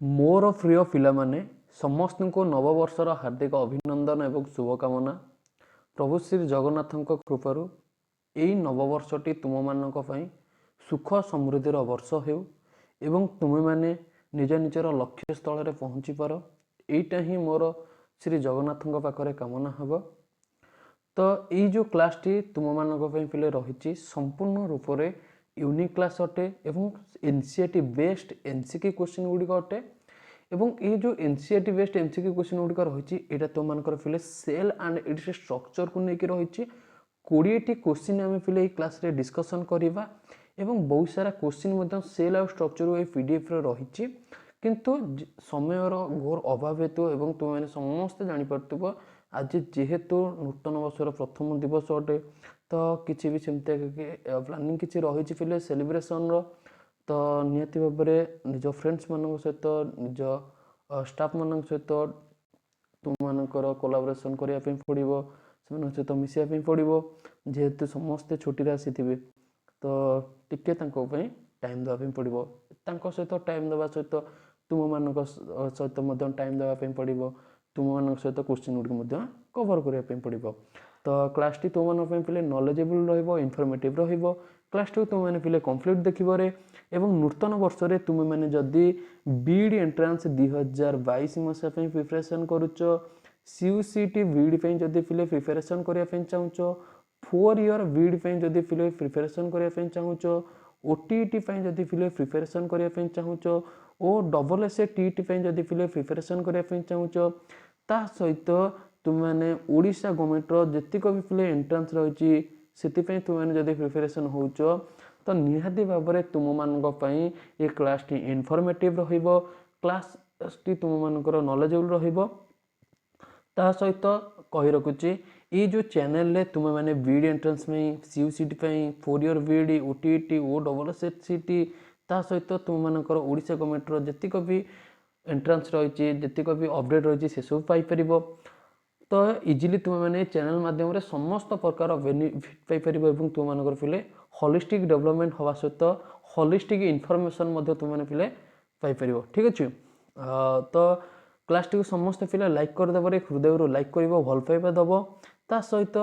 मोर प्रिय पिला माने समस्त को नववर्षर हार्दिक अभिनंदन एवं शुभकामना। प्रभु श्री जगन्नाथଙ୍କ कृपाରୁ ଏହି ନବବର୍ଷଟି ତୁମମାନଙ୍କ ପାଇଁ ସୁଖ ସମୃଦ୍ଧିର ବର୍ଷ ହେଉ ଏବଂ ତୁମେମାନେ ନିଜ ନିଜର ଲକ୍ଷ୍ୟସ୍ଥଳରେ ପହଞ୍ଚିପାର, ଏଇଟା ହିଁ ମୋର ଶ୍ରୀ ଜଗନ୍ନାଥଙ୍କ ପାଖରେ କାମନା ହେବ। ତ ଏଇ ଯେଉଁ କ୍ଲାସ୍ଟି ତୁମମାନଙ୍କ ପାଇଁ ପିଲେ ରହିଛି ସମ୍ପୂର୍ଣ୍ଣ ରୂପରେ ୟୁନିକ୍ କ୍ଲାସ୍ ଅଟେ ଏବଂ ଏନସିଇଆରଟି ବେଷ୍ଟ ଏନସିକ୍ୟୁ କ୍ୱେଶ୍ଚିନ୍ ଗୁଡ଼ିକ ଅଟେ ଏବଂ ये जो एनसीईआरटी बेस्ट एमसीक्यू क्वेश्चन गुड़िक रही है तुमको फिले सेल एंड इट्स स्ट्रक्चर को लेकिन रही 20टी क्वेश्चन आम फिले क्लास रे डिस्कसन करवा एवं बहुत सारा क्वेश्चन सेल आ स्ट्रक्चर ये पीडीएफ रही किंतु समयर घोर अभाव हेतु एवं तुम समस्ते जापर आज जेहेतु नूतन वर्षर प्रथम दिवस अटे तो किसी भी सेमती प्लानिंग किसी रही फिले सेलिब्रेशन तो निहाती भाव में निज फ्रेंड्स मान सहित निज स्टाफ मान सहित तुम मानकर कोलाबोरेशन करने पड़ो से सहित मिसाई पड़ो जेहेतु समस्ते छुट्टी आसी तो टिके टाइम देवाई पड़ो सहित टाइम देवा सहित तुम मान सहित टाइम देवाई पड़ो तुम मान सहित क्वेश्चन गुड़िक कवर करने पड़ो। तो क्लास टी तुम मन पे नॉलेजेबल रहिबो इनफॉर्मेटिव रहिबो क्लास टी तुम पे कंप्लीट देखिबारे एवं नूतन वर्ष रे तुम माने जदी बीडी एंट्रांस 2022 मसिया पे प्रिपरेशन करूचो सीयूसीटी बीडी पे जदी फिले प्रिपरेशन करिया पे चाहुचो 4 ईयर बीडी पे जदी फिले प्रिपरेशन करिया पे चाहुचो ओटीईटी पे जदी फिले प्रिपरेशन करिया पे चाहुचो ओ डबल एस टीईटी पे जदी फिले प्रिपरेशन करिया पे चाहुचो ता सहित तुम मैंने ओडिशा गवर्नमेंट जेतिक भी फिले एंट्रांस रही से तुम मैंने जब प्रिपरेशन होच तो निहाती भाव में तुम मान ये क्लास टी इनफॉर्मेटिव रहिबो क्लास टी तुम मानकर नॉलेजेबल रहिबो ता सहित कही रखुची ये जो चैनल रे तुम मैंने बीडी एंट्रांस में सीयूसीटी 4 ईयर बीडी ओटीईटी ओ डबल एससीटी ता सहित तुम मानकर ओडिशा गवर्नमेंट जेतिक भी एंट्रांस रही जेतिक भी अपडेट रही से सब पाई परिबो। तो इजिली तुम मैंने चैनल माध्यम समस्त प्रकार बेनिफिट पाइपर तुम मान फिले होलिस्टिक डेवलपमेंट हवा सहित होलिस्टिक इनफॉरमेशन तुम मैंने फिले पाइपर ठीक अच्छे। तो क्लास टी समस्त फिले लाइक करदे हृदय लाइक कर भल पाइबा दब ता सहित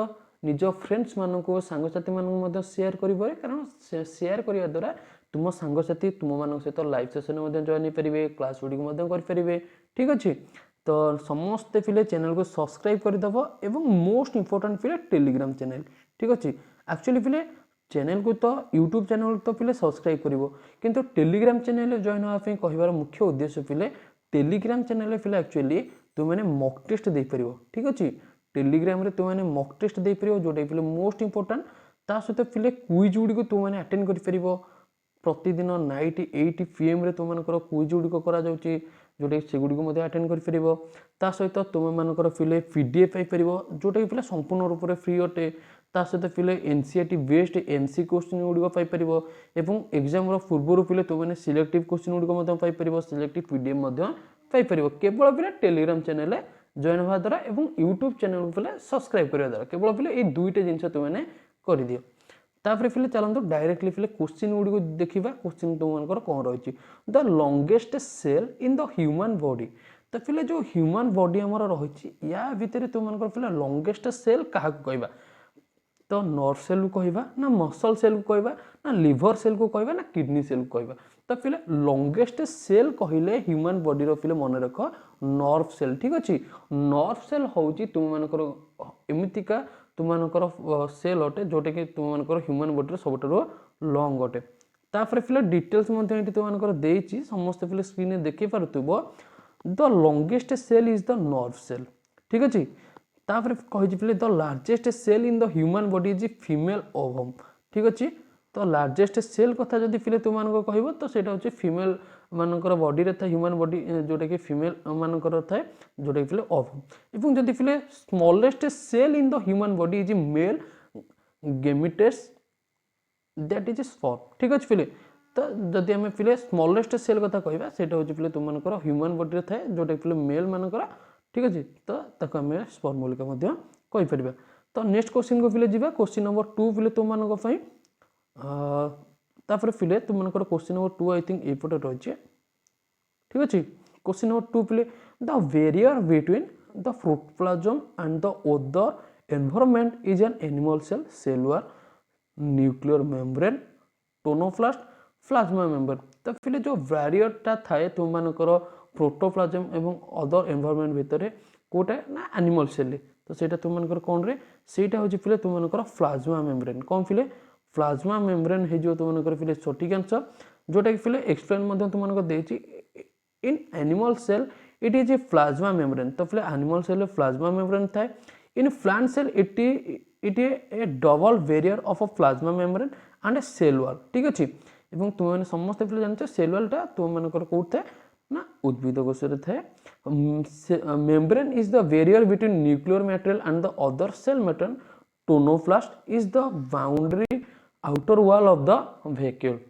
निज फ्रेंड्स मानक सांगसाथी मानक शेयर कर कारण शेयर करने द्वारा तुम सांगसाथी तुम मान सहित लाइव सेशन जॉइन करेंगे क्लास गुड़ी करेंगे ठीक अच्छे। तो समस्ते फिले चैनल को सब्सक्राइब करदेव एवं मोस्ट इंपोर्टेंट फिले टेलीग्राम चैनल ठीक अच्छे। एक्चुअली फिले चैनल को तो यूट्यूब चैनल तो फिले सब्सक्राइब करिवो किंतु टेलीग्राम चैनल जॉइन होगा कहबार मुख्य उद्देश्य फिले टेलीग्राम चैनल फिले एक्चुअली तुम मैंने मॉक टेस्ट दे परिवो ठीक अच्छे। टेलीग्राम रे तुम मैंने मॉक टेस्ट दे परिवो जोटा फिले मोस्ट इंपोर्टेंट ता सहित फिले क्विज गुड़ी तुम मैंने अटेंड कर परिवो प्रतिदिन नाइट 8 PM रे तुम मानकर क्विज गुड़ी करा जाउची जोटा से गुड़ी अटेंड कर ता सहित तुम मानकर फिले पीडीएफ पाइपर जोटा फिले संपूर्ण रूप से फ्री अटे ता सहित फिले एनसीईआरटी बेस्ट एमसी क्वेश्चन गुड़ी पाइपर एवं एग्जाम पूर्व फिले तुमने सिलेक्टिव क्वेश्चन गुड़ी पाइपर सिलेक्टिव पीडीएफ पाइपर केवल फिले टेलीग्राम चैनल जॉइन होगा द्वारा एवं यूट्यूब चैनल को फिले सब्सक्राइब करने द्वारा केवल फिले ये दुईटा जिन तुमने कर दियो। तापर फिले चलते डायरेक्टली फिले क्वेश्चन गुड़ी देखा क्वेश्चन तुम कौन रही the longest cell in the human body तो फिले जो ह्यूमन बॉडी आमर रही या भितर तुम फिले लॉन्गेस्ट सेल क्या कहवा तो नर्व सेल को कहवा ना मसल सेल को कहवा ना लिवर सेल को कहवा ना किडनी सेल को कहवा तो फिले लॉन्गेस्ट सेल कहले ह्यूमन बॉडी फिले मन रख नर्व सेल ठीक अच्छे। नर्व सेल हूँ तुम मानकर एमतीका तुम मानकर सेल अटे जोटा कि तुम मानकर ह्यूमन बॉडी सब लॉन्ग अटे तापर फिले डिटेल्स तुम मानकर देछि समस्त फिले स्क्रीन में देखि पारुथबो the longest cell is the nerve cell ठीक अच्छे। तापर कहि फिले the largest cell in the human body is female ovum ठीक अच्छे। तो लार्जेस्ट सेल कथा जदि फिले तुम मानकर कहबो तो सेटा होछि फीमेल मानकर बॉडी रे था ह्यूमन बॉडी जोटा कि फीमेल मानकर थाए जोटा कि फिले ओवम एवं जदि फिले smallest cell in the human body is male gametes that is sperm ठीक अच्छे। फिले तो जदि आम फिले स्मॉलेस्ट सेल कथा कहबा सेटा होछि फिले तुम मानकर ह्यूमन बॉडी रे थाए जोटा कि फिले मेल मानकर ठीक अच्छे तो ताको आम स्पर्म बोलिका मध्य कहि परिबा। तो नेक्स्ट क्वेश्चन को फिले जिबा क्वेश्चन नंबर 2 फिले तुम मानक पई तापर फिले तुम मानकर क्वेश्चन नंबर 2 आई थिंक एपटे रही ठीक अच्छे। Question number 2 play the barrier between the protoplasm and the other environment is an animal cell, cell wall, nuclear membrane, tonoplast plasma membrane तो फिर जो बैरियर टा थाए तुम मानकर प्रोटोप्लाज्म एवं अदर एनवायरनमेंट भितर कोटा ना एनिमल सेल तो सेटा तुम मानकर कौन रे सेटा होची फिले तुम मानकर प्लाज्मा मेम्ब्रेन कौन फिले प्लाज्मा मेम्ब्रेन हे जो तुम मानकर फिले सटीक आंसर जोटा कि फिले एक्सप्लेन मध्य तुम मानकर देछि in animal cell it is a plasma membrane तो फिले एनिमल सेल प्लाज्मा मेम्ब्रेन थाए in plant cell it is a double barrier of a plasma membrane and a cell wall ठीक अच्छे एवं तुम मैंने समस्त पे जानते सेल वॉलटा तुम मानकर कौट थाए ना उद्भिद कोश थाए membrane is the barrier between nuclear material and the other cell material tonoplast is the boundary outer wall of the vacuole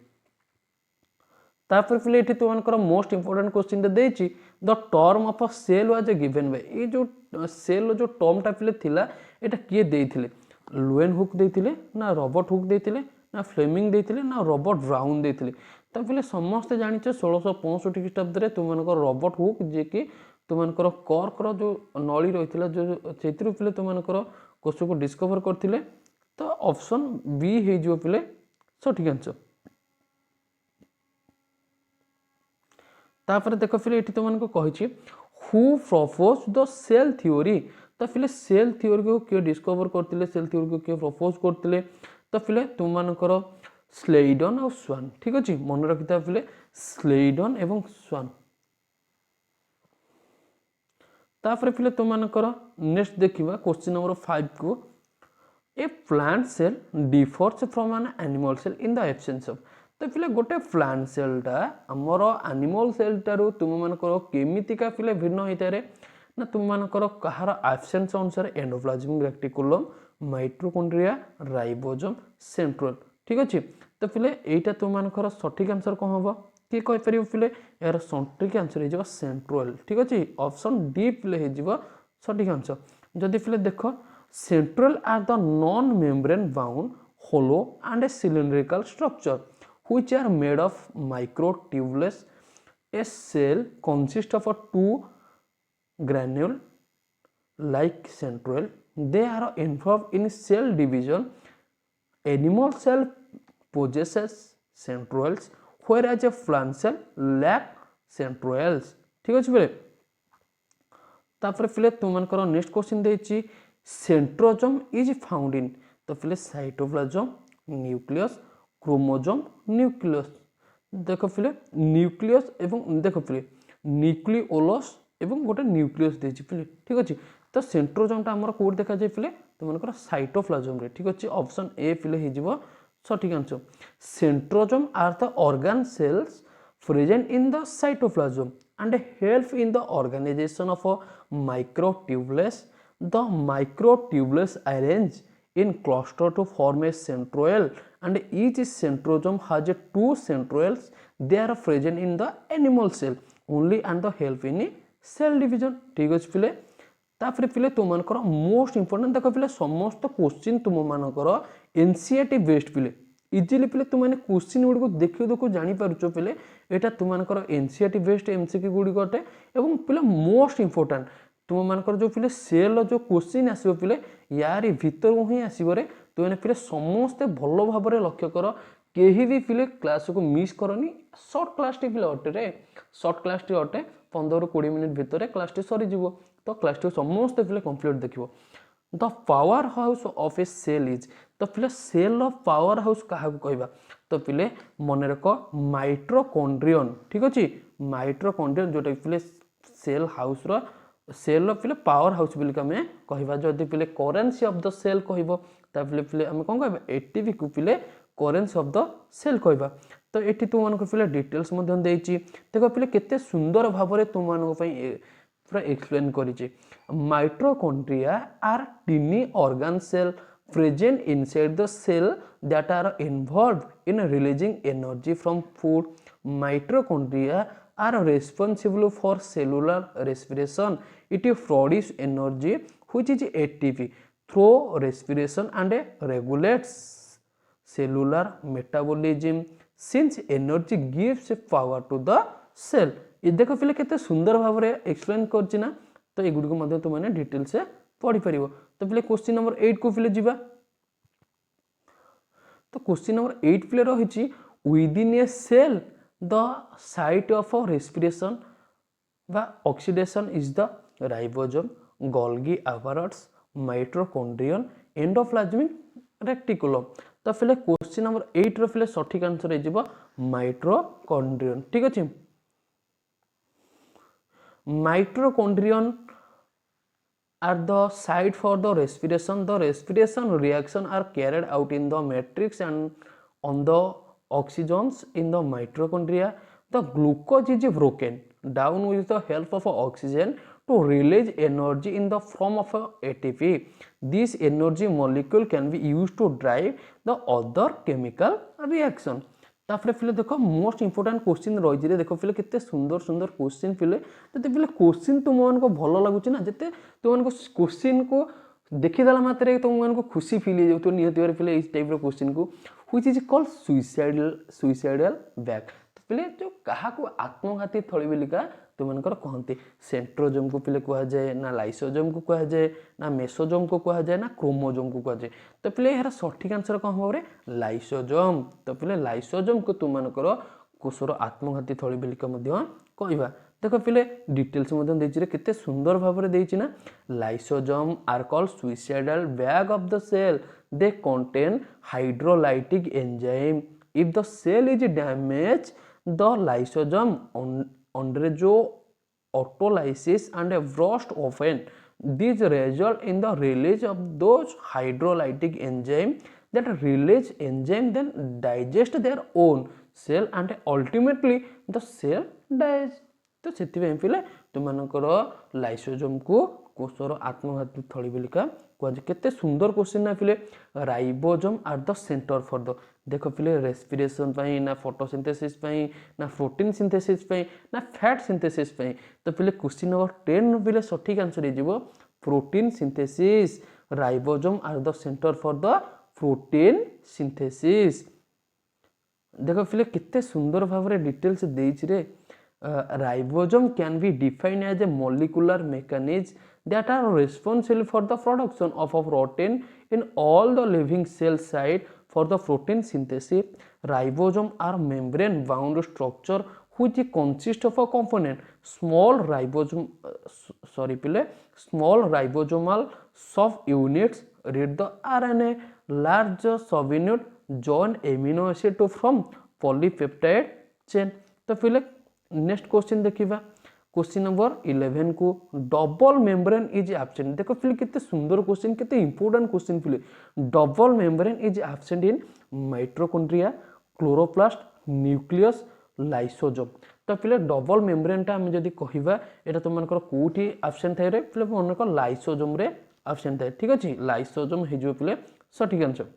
तापर फिर ये तुम मानकर मोस्ट इंपोर्टेंट क्वेश्चन देछि the term of a cell was given by ये जो cell जो term टा फिले थिला एटा किए देथिले लुएन हुक देथिले ना रॉबर्ट हुक देथिले ना फ्लेमिंग देथिले ना रॉबर्ट ब्राउन देथिले तो फिले समस्त जानिछ 1665 ख्रीष्टाब्द रे तुम मानकर रॉबर्ट हुक जे कि तुम मानकर कॉर्क रो जो नळी रहिथिला जो चेत्रु फिले तुम मानकर कोष को डिस्कवर करथिले तो ऑप्शन बी हे जो फिले सठिक आंसर तापर देख फिर ये तुमको कही who propose the cell theory तो फिर सेल थ्योरी को किए डिस्कवर करते सेल थ्योरी को किए प्रपोज करते तो फिर तुम मानकर स्लेइडन और स्वान ठीक अच्छे मन रखी था फिर स्लेइडन एवं स्वान तापर फिर तुम मानकर नेक्स्ट देखा क्वेश्चन नंबर 5 को a plant cell differs from an animal cell in the absence of तो फिले गोटे प्लांट सेलटा आमर एनिमल सेलटारू तुम मानकर केमितिका फिले भिन्न होता है ना तुम मानकर कहार एब्सेंस अनुसार एंडोप्लाज्मिक रेटिकुलम माइटोकॉन्ड्रिया राइबोसोम सेंट्रोल ठीक अच्छे तो फिले एटा तुम मानकर सठिक आंसर कौन हम किए कहीपर फिले यार सठिक आंसर हो सेंट्रोल ठीक अच्छे ऑप्शन डी फिले हो सठिक आंसर जदि फिले देख centrioles are the non membrane bound hollow and a cylindrical structure which are made of microtubules. A cell consists of a two granule like centroid. They are involved in cell division. Animal cell possesses centrioles whereas a plant cell lack centrioles. ठीक अच्छे फिर तापर फिर तुम मानकर next question देछि centrosome is found in तो फिर साइटोप्लाज्म न्यूक्लियस क्रोमोजोम न्यूक्लियस देख फिले न्यूक्लियस एवं देख फिले न्यूक्लियोलस एवं गोटे न्यूक्लियस देछि फिले ठीक अछि तो सेंट्रोजोमटा हमर कोड देखा जाय फिले तो मनकर साइटोप्लाज्म रे ठीक अछि ऑप्शन ए फिले हि जिवो सठिक answer centrosome are the organ cells present in the cytoplasm and help in the organization of a microtubules. The microtubules arrange in cluster to form a centroid and each centrosome has a two centroids. They are present in the animal cell only and the help in cell division. ठीक अछि पिले तापर पिले तुम मानकर most important देखो पिले समस्त क्वेश्चन तुम मानकर एनसीईआरटी बेस्ड पिले इजिली पिले तुम माने क्वेश्चन गुडी को देखियो देखो जानि पारुचो पिले एटा तुम मानकर एनसीईआरटी बेस्ड एमसीक्यू गुडी कोटे एवं पिले मोस्ट इंपोर्टेंट तुम मानकर जो पिले सेल जो क्वेश्चन आसीबो पिले यारी भीतर ही आसीबो रे तुम माने पिले समस्त भलो भाबरे लक्ष्य कर केही भी पिले क्लास को मिस करनी शॉर्ट क्लास टी पिले अटे रे शॉर्ट क्लास टी अटे 15 ରୁ 20 मिनिट भितर क्लास टी सरी जीवो तो क्लास टी समस्त पिले कंप्लीट देखिबो the powerhouse of a cell is तो पिले सेल ऑफ पावर हाउस कहा कहबा तो पिले मन रख माइटोकॉन्ड्रियन ठीक अछि माइटोकॉन्ड्रियन जोटा पिले सेल हाउस रो सेल पिले पावर हाउस बिल कमे कहबा जदी पिले करेंसी ऑफ द सेल कहबो ता पिले हम कोन कहबा एटीवी को पिले करेंसी ऑफ द सेल कहबा तो एटी तुम मानको पिले डिटेल्स मध्यन देछि देखो पिले केते सुंदर भाबरे तुम मानको पई पूरा एक्सप्लेन करिछि mitochondria are tiny organelles present inside the cell that are involved in releasing energy from food. Mitochondria are responsible for cellular respiration. It produces energy which is ATP through respiration and regulates cellular metabolism. Since energy gives power to the cell, ये देख पिले केते सुंदर भाव में explain करछि ना तो एगुडी को मध्य तुमने डिटेल से पढ़ी परिबो। तो पिले क्वेश्चन नंबर 8 को पिले जिबा। तो क्वेश्चन नंबर 8 पिले रहिछि within a cell the site of respiration बा oxidation is the ribosome Golgi apparatus mitochondrion endoplasmic reticulum. तो फिले क्वेश्चन नंबर 8 रो फिले सठिक आंसर हे जिवो माइटोकॉन्ड्रियन। ठीक अछि mitochondrion are the site for the respiration. The respiration reaction are carried out in the matrix and on the oxygens in the mitochondria. The glucose is broken down with the help of oxygen to release energy in the form of ATP. This energy molecule can be used to drive the other chemical reaction. तापर फिले देखो most important question रही है। देखो फिले कितने सुंदर सुंदर question फिले जते फिले question तुम मन को भल लगुच ना जते तुम मन को क्वेश्चन को देखीदेला मात्र तुम मन को खुशी फील हो निहत फिले इस टाइप क्वेश्चन को which is called suicidal bag. तो फिले जो क्या आत्मघाती थली बोलिका तुम मनकर कहते सेंट्रोजोम को पिले कह जाए ना लाइसोजोम को कह जाए ना मेसोजोम को कह जाए ना क्रोमोजोम को कह जाए। तो पिले यार सठिक आंसर कौन हम लाइसोजोम। तो पिले लाइसोजोम को तुम मनकर कोषर आत्मघाती थली बोलिका कहवा। देख पिले डिटेल्स केते सुंदर भाव में देछि ना lysosome are called suicidal bag of the cell they contain hydrolytic enzyme if the cell is damage the lysosome undergo autolysis and burst open. These result in the release of those hydrolytic enzyme that release enzyme then digest their own cell and ultimately the cell dies. तो से पिले तुमकर lysosome को कोषर आत्मघाती थली बोलिका कह केते सुंदर question ना पिले ribosome are the centre for the देख पिले रेस्पिरेशन पाई ना फोटोसिंथेसिस पाई ना प्रोटीन सिंथेसिस पाई ना फैट सिंथेसिस पाई। तो पिले क्वेश्चन नंबर 10 पिले सठिक आंसर हे जिवो protein synthesis ribosome are the centre for the protein synthesis. देख पिले केते सुंदर भाव रे डिटेल्स देछि रे ribosome can be defined as a molecular mechanism that are responsible for the production of a protein in all the living cell site for the protein synthesis. Ribosome are membrane bound structure which consist of a component small ribosomal subunits read the RNA large subunit join amino acid to form polypeptide chain। तो फिर next question देखिबा question number 11 को double membrane is absent. देखो फिर कितने सुंदर question कितने important question फिर double membrane is absent in mitochondria chloroplast nucleus lysosome. तो फिर डबल मेम्ब्रेन टा हम जदी कहिबा एटा तुम मनकर कोठी एब्सेंट थाय रे फिर मन को लाइसोसोम रे एब्सेंट थाय। ठीक अछि लाइसोसोम हे जो फिर सठिक आंसर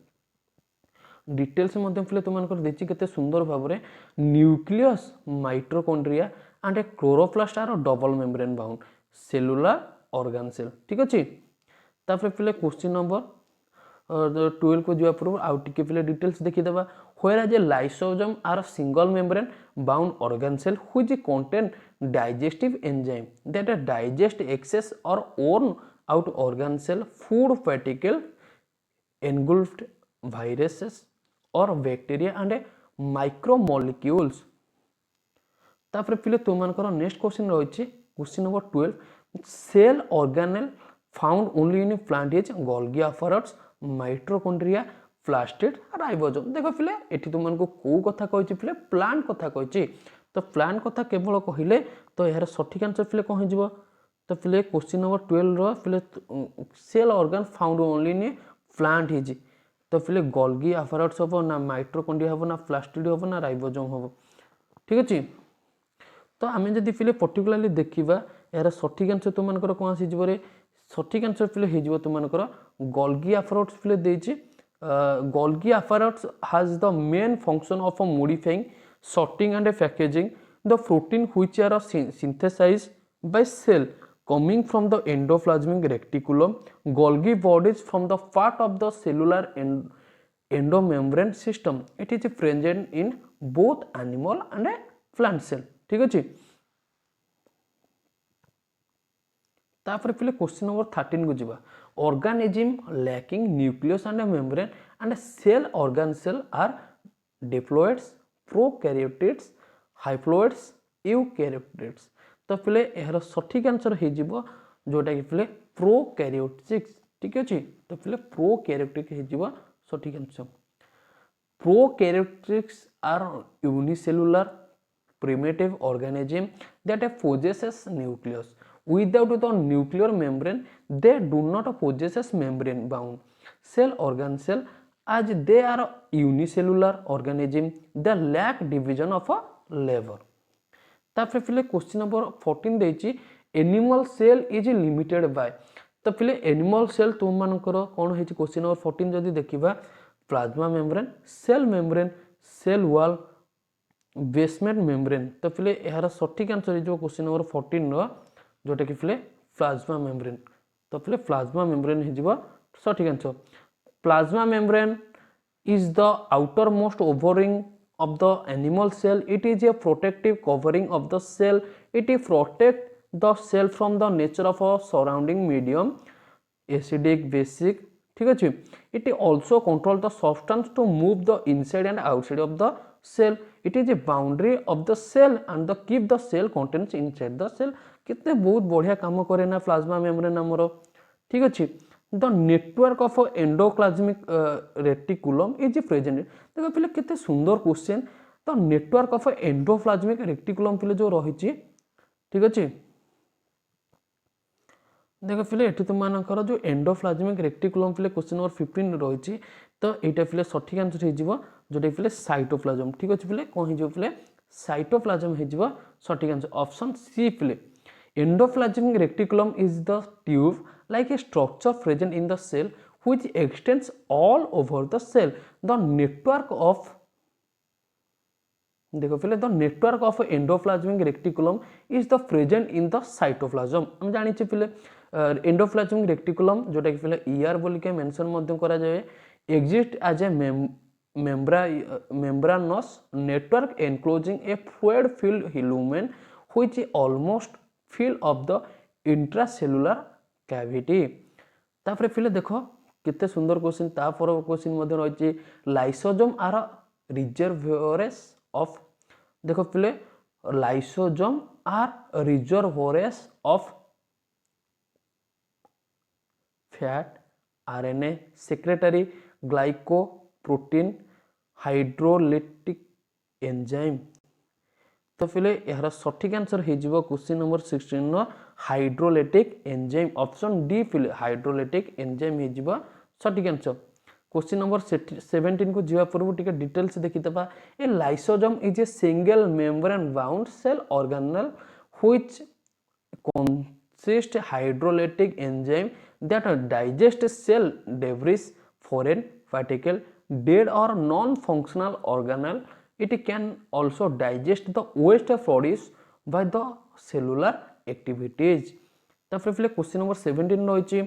डिटेल्स फिले तुमको देखिए केते सुंदर भाव में nucleus mitochondria and a chloroplast are double membrane bound cellular organ cell. ठीक अच्छे तापर फिले क्वेश्चन नंबर 12 को जो पूर्व आउ टिके फिले डिटेल्स देखिदेबा whereas a lysosome are single membrane bound organelle which contain digestive enzyme that digest excess और worn out organelles food particle engulfed viruses or bacteria and micromolecules। तापर फिले तुम मनकर नेक्स्ट क्वेश्चन रही question number 12 cell organelle found only in plant is Golgi apparatus mitochondria plastid ribosome. देखो फिले एठी तुम मन को को कथा कहिछि फिले प्लांट कथा कहिछि। तो प्लांट कथा केवल कहिले तो यार सठिक आंसर फिले कहि जिवो। तो फिले क्वेश्चन नंबर 12 रो फिले cell organelle found only in plant is तो फिले गोल्गी apparatus हम ना माइटोकॉन्ड्रिया हम ना प्लास्टिड हम ना राइबोसोम हम। ठीक अच्छे तो आम जब फिले पर्टिकुलाली देखा यार सठिक आंसर तुम मनकर कौन आसीजे सठिक आंसर फिले हो तुम मनकर गोल्गी apparatus फिले देछि Golgi apparatus has the main function of modifying sorting and packaging the protein which are synthesized by cell coming from the endoplasmic reticulum. Golgi bodies from the part of the cellular endomembrane system. It is present in both animal and plant cell. ठीक अच्छे तापर पिले question number 13 को जीवा organism lacking nucleus and membrane and cell organelles are diploids prokaryotes haploids eukaryotes तो पिले यार सठिक आंसर हो जीवो जोटा कि पिले प्रोकैरियोटिक्स ठीक अछि तो पिले प्रोकैरियोटिक हो जीवो सठिक answer Prokaryotes are unicellular primitive organism that possesses nucleus. Without the nuclear membrane, they do not possess membrane bound cell organ cell as they are unicellular organism. They lack division of a lever. तापर फिले question number 14 देछि animal cell is limited by तो फिले animal cell तुम मानकर कोन हेछि question number 14 जदि देखिबा plasma membrane cell wall basement membrane तो फिले यार सठिक आंसर जो क्वेश्चन नंबर 14 रो जोटा कि फिले प्लाज्मा मेम्ब्रेन तो फिले प्लाज्मा मेम्ब्रेन हे जिवो सठिक answer plasma membrane is the outermost covering of the animal cell. It is a protective covering of the cell. It protects the cell from the nature of a surrounding medium, acidic, basic. ठीक है It also controls the substance to move the inside and outside of the cell. It is a boundary of the cell and the keep the cell contents inside the cell. कितने बहुत बढ़िया काम करे ना plasma membrane हमरो ठीक अछि the network of endoplasmic reticulum is present देखो पहले कितने सुंदर क्वेश्चन तो नेटवर्क ऑफ एंडोप्लाज्मिक रेटिकुलम पहले जो रही ठीक अच्छे देखो पहले ये तुम मानकर जो एंडोप्लाज्मिक रेटिकुलम पहले क्वेश्चन नंबर 15 रही तो यहाँ पहले सठिक आंसर हो जोटा पहले साइटोप्लाज्म ठीक अच्छे पहले कौन हो पहले साइटोप्लाज्म हो सठिक आंसर ऑप्शन सी पहले endoplasmic reticulum is the tube like a structure present in the cell which extends all over the cell. The network of देखो पहले the network of endoplasmic reticulum is the present in the cytoplasm. हम जानी चे पहले endoplasmic reticulum जोटा कि पहले ER बोल के मेंशन मध्य करा जाए exist as a membranous network enclosing a fluid filled lumen which almost fill of the intracellular cavity. तापर फिले देखो कितने सुंदर क्वेश्चन तापर क्वेश्चन मध्य रही लाइसोजोम आर रिजर्वोयर्स ऑफ देखो फिले lysosome are reservoirs of fat RNA secretory glycoprotein hydrolytic enzyme तो फिले यार सठिक आंसर हो question number 16 hydrolytic enzyme option D फिले हाइड्रोलिटिक एंजाइम हो सठिक आंसर क्वेश्चन नंबर 17 को जीवा पूर्व टिके डिटेल्स देखितबा a lysosome is a single membrane bound cell organelle which consist hydrolytic enzyme that digest cell debris foreign particle dead और non functional organelle it can also digest the waste produced by the cellular activities. तापर फिले question number 17 रही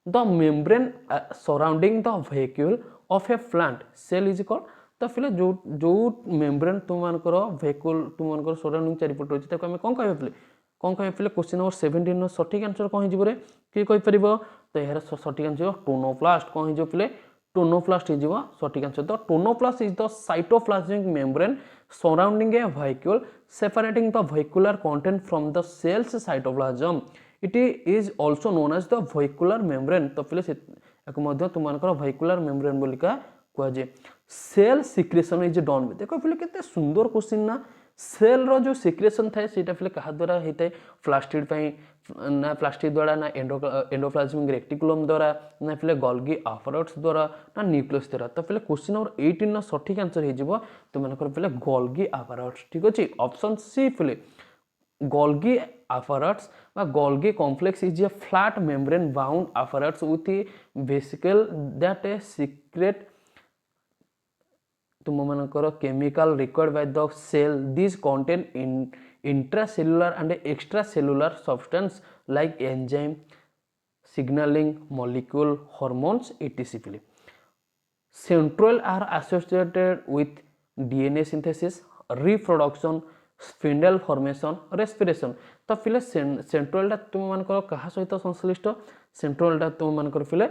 the membrane surrounding the vehicle of a plant cell is called तो फिले जो membrane तुम मानकर vehicle तुम मानकर सराउंडिंग चारिपट रही ताको हम कौन कहे फिले क्वेश्चन नंबर 17 नो सठिक आंसर कौन हिजबो रे की कहि परिबो तो यार सठिक आंसर टोनोप्लास्ट कौन हिजो फिले टोनोप्लास्ट is सठिक answer the tonoplast is the cytoplasmic membrane surrounding a vehicle separating the vehicular content from the cell's cytoplasm. It is also known as the vehicular membrane तो फिले एक मध्य तुम मानकर vehicular membrane बोलिका कह जे cell secretion is done देखो फिले केते सुंदर question ना cell row जो सिक्रेशन थाए सेटा फिले कहा द्वारा हेते प्लास्टिड पई ना प्लास्टिड द्वारा ना एंडोप्लाज्मिक रेटिकुलम द्वारा ना फिले गोल्गी एपैरेटस द्वारा ना न्यूक्लियस द्वारा तो फिले क्वेश्चन नंबर 18 ना सठिक आंसर हे जिवो तो मानकर फिले गोल्गी एपैरेटस ठीक अछि ऑप्शन सी फिले गोल्गी एपैरेटस बा Golgi complex is a flat membrane bound apparatus with vesicle that a secret तुम मानकर chemical required by the cell this contain in intracellular and extracellular substance like enzyme signaling molecule hormones etc. Central are associated with DNA synthesis reproduction spindle formation respiration तो फिले सेंट्रलटा तुम मानकर कहा सहित संश्लिष्ट सेंट्रलटा तुम मानकर फिले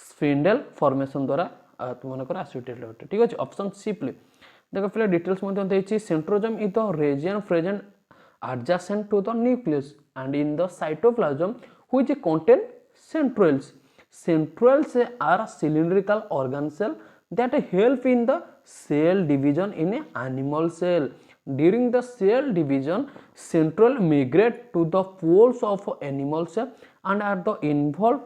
स्पिंडल फॉर्मेशन द्वारा तुम मानकर एसोसिएटेड अटे ठीक अछि ऑप्शन सी प्ले देखो फिले डिटेल्स मध्ये देछि centrosome is the region present adjacent to the nucleus and in the cytoplasm which contain centrioles. Centrioles are cylindrical organ cell that help in the cell division in a animal cell. During the cell division, centriole migrate to the poles of animal cell and are the involved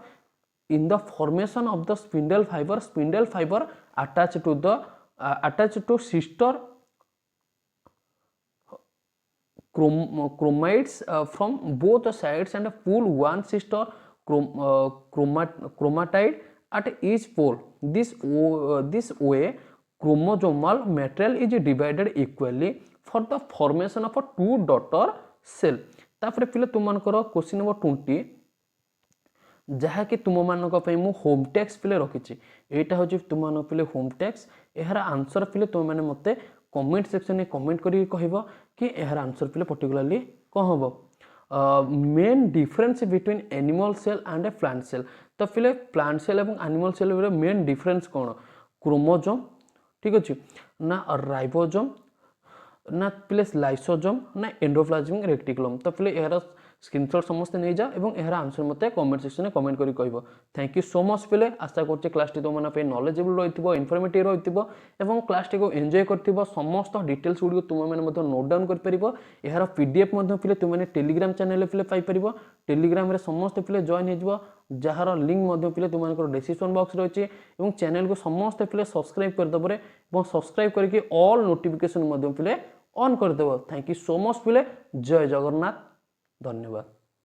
in the formation of the spindle fiber. Spindle fiber attached to the attached to sister chromides from both sides and pull one sister chromatide at each pole. This way chromosomal material is divided equally for the formation of a two daughter cell. तापर फिले तुम मानकर question number 20 जहाँकि तुम मानक मु home tax फिले रखी यहाँ हूँ तुम मान फिले होम टैक्स यार आंसर फिले तुम मैंने मत कमेंट सेक्शन में कमेंट करी कहिबो कि यार आंसर फिले पर्टिकुलरली कौन हम main difference between animal cell and a plant cell तो फिले प्लांट सेल और एनिमल सेल मेन डिफरेंस कौन क्रोमोजोम ठीक अच्छे ना राइबोजोम ना फिले लाइसोजोम ना एंडोप्लाज्मिक रेटिकुलम तो फिले यार स्क्रीनशॉट समस्त नहीं जा एवं यार आंसर मत कमेंट सेक्शन में कमेंट करी कहबो थैंक यू सो मच पिले आशा करछि क्लास टी तुम पे नॉलेजेबल रहितबो इन्फॉर्मेटिव रहितबो एवं क्लास टी को एंजॉय करथिबो समस्त डिटेल्स गुडी तुम माने मते नोट डाउन कर परिबो यार पीडीएफ मध्ये पिले तुम माने टेलीग्राम चैनल पिले पाई परिबो टेलीग्राम रे समस्त पिले जॉइन हेजबो जहार लिंक मध्ये पिले तुम मानकर डिस्क्रिप्शन बॉक्स रहिछि एवं चैनल को समस्त पिले सब्सक्राइब कर दबरे एवं सब्सक्राइब करके ऑल नोटिफिकेशन मध्ये पिले ऑन कर देबो थैंक यू सो मच पिले जय जगन्नाथ धन्यवाद।